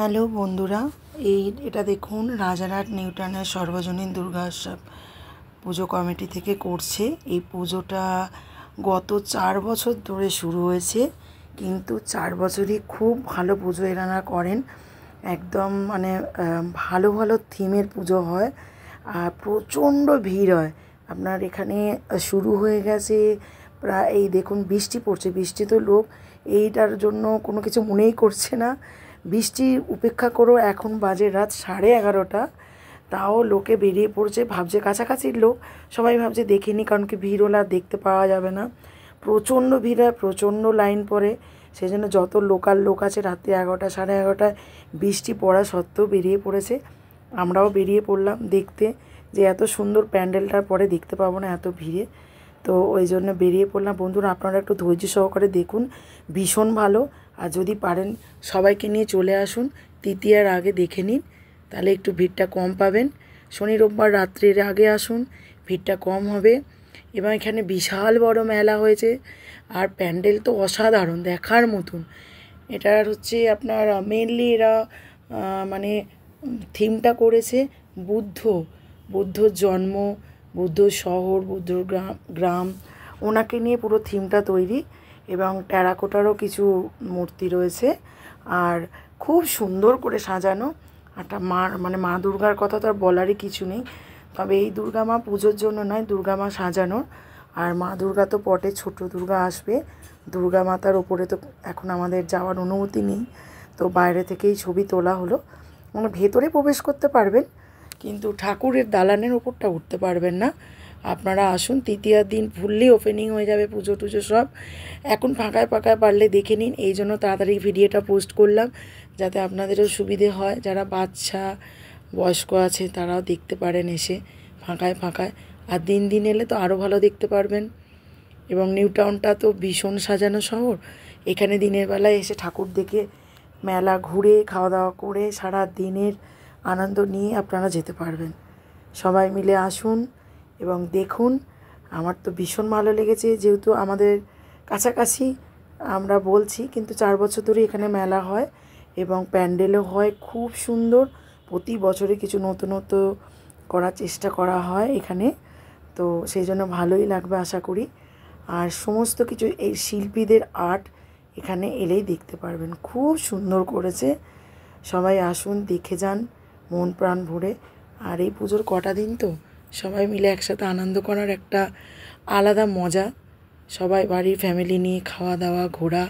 Hello বন্ধুরা, এটা দেখুন রাজারহাট নিউটাউনের সর্বজনীন দুর্গা উৎসব পুজো কমিটি থেকে করছে। এই পুজোটা গত 4 বছর ধরে শুরু হয়েছে, কিন্তু 4 বছরই খুব ভালো পুজো এনারা করেন। একদম মানে ভালো ভালো থিমের পুজো হয় আর প্রচণ্ড ভিড় হয়। আপনার এখানে শুরু হয়ে গেছে প্রায়, এই দেখুন বৃষ্টি পড়ছে, বৃষ্টি তো লোক এইটার জন্য কোনো কিছু মনেই করছে না। বৃষ্টি উপেক্ষা করো, এখন বাজে রাত 11:30, তাও লোকে বেরিয়ে পড়ছে, ভাবছে কাছাকাছির লোক সবাই ভাবছে দেখিনি, কারণ কি ভিড় হলে আর দেখতে পাওয়া যাবে না। প্রচণ্ড ভিড় হয়, প্রচণ্ড লাইন পড়ে, সেই জন্য যত লোকাল লোক আছে রাত্রি 11টা 11:30 বৃষ্টি পড়া সত্ত্বেও বেরিয়ে পড়েছে। আমরাও বেরিয়ে পড়লাম দেখতে, যে এত সুন্দর প্যান্ডেলটার পরে দেখতে পাবো না এত ভিড়ে, তো ওই জন্য বেরিয়ে পড়লাম। বন্ধুরা, আপনারা একটু ধৈর্য সহকারে দেখুন, ভীষণ ভালো। আর যদি পারেন সবাইকে নিয়ে চলে আসুন, তৃতীয়ার আগে দেখে নিন, তাহলে একটু ভিড়টা কম পাবেন। শনি রোববার রাত্রির আগে আসুন, ভিড়টা কম হবে। এবং এখানে বিশাল বড় মেলা হয়েছে, আর প্যান্ডেল তো অসাধারণ, দেখার মতন। এটার হচ্ছে আপনার মেনলি এরা মানে থিমটা করেছে বুদ্ধর জন্ম, বুদ্ধ শহর, বুদ্ধ গ্রাম, ওনাকে নিয়ে পুরো থিমটা তৈরি। এবং টেরাকোটারও কিছু মূর্তি রয়েছে, আর খুব সুন্দর করে সাজানো। একটা মা দুর্গার কথা তো আর বলারই কিছু নেই। তবে এই দুর্গা মা পুজোর জন্য নয়, দুর্গা মা সাজানোর। আর মা দুর্গা তো পটে ছোট দুর্গা আসবে, দুর্গা মাতার ওপরে তো এখন আমাদের যাওয়ার অনুমতি নেই, তো বাইরে থেকেই ছবি তোলা হলো। মানে ভেতরে প্রবেশ করতে পারবেন, কিন্তু ঠাকুরের দালানের ওপরটা উঠতে পারবেন না। আপনারা আসুন, তৃতীয়ার দিন ফুললি ওপেনিং হয়ে যাবে পুজো টুজো সব। এখন ফাঁকায় পারলে দেখে নিন, এই জন্য তাড়াতাড়ি ভিডিওটা পোস্ট করলাম, যাতে আপনাদেরও সুবিধে হয়। যারা বাচ্চা বয়স্ক আছে তারাও দেখতে পারেন এসে ফাঁকায়। আর দিন এলে তো আরও ভালো দেখতে পারবেন। এবং নিউ টাউনটা তো ভীষণ সাজানো শহর, এখানে দিনের বেলায় এসে ঠাকুর দেখে মেলা ঘুরে খাওয়া দাওয়া করে সারা দিনের আনন্দ নিয়ে আপনারা যেতে পারবেন। সবাই মিলে আসুন এবং দেখুন। আমার তো ভীষণ ভালো লেগেছে, যেহেতু আমাদের কাছাকাছি আমরা বলছি, কিন্তু 4 বছর ধরে এখানে মেলা হয় এবং প্যান্ডেলও হয় খুব সুন্দর। প্রতি বছরে কিছু নতুনত্ব করার চেষ্টা করা হয় এখানে, তো সেই জন্য ভালোই লাগবে আশা করি। আর সমস্ত কিছু এই শিল্পীদের আর্ট এখানে এলেই দেখতে পারবেন, খুব সুন্দর করেছে। সবাই আসুন, দেখে যান মন প্রাণ ভরে। আর এই পুজোর কটা দিন তো সবাই মিলে একসাথে আনন্দ করার একটা আলাদা মজা। সবাই বাড়ির ফ্যামিলি নিয়ে খাওয়া দাওয়া, ঘোরা,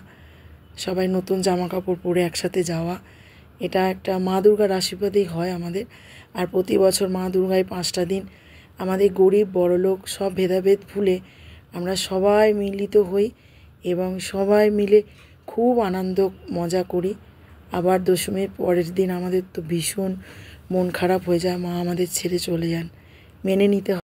সবাই নতুন জামা কাপড় পরে একসাথে যাওয়া, এটা একটা মা দুর্গার আশীর্বাদেই হয় আমাদের। আর প্রতি বছর মা দুর্গায় 5টা দিন আমাদের গরিব বড়লোক সব ভেদাভেদ ভুলে আমরা সবাই মিলিত হই এবং সবাই মিলে খুব আনন্দ মজা করি। আবার দশমীর পরের দিন আমাদের তো ভীষণ মন খারাপ হয়ে যায়, মা আমাদের ছেড়ে চলে যান, মেনে নিতে হয়।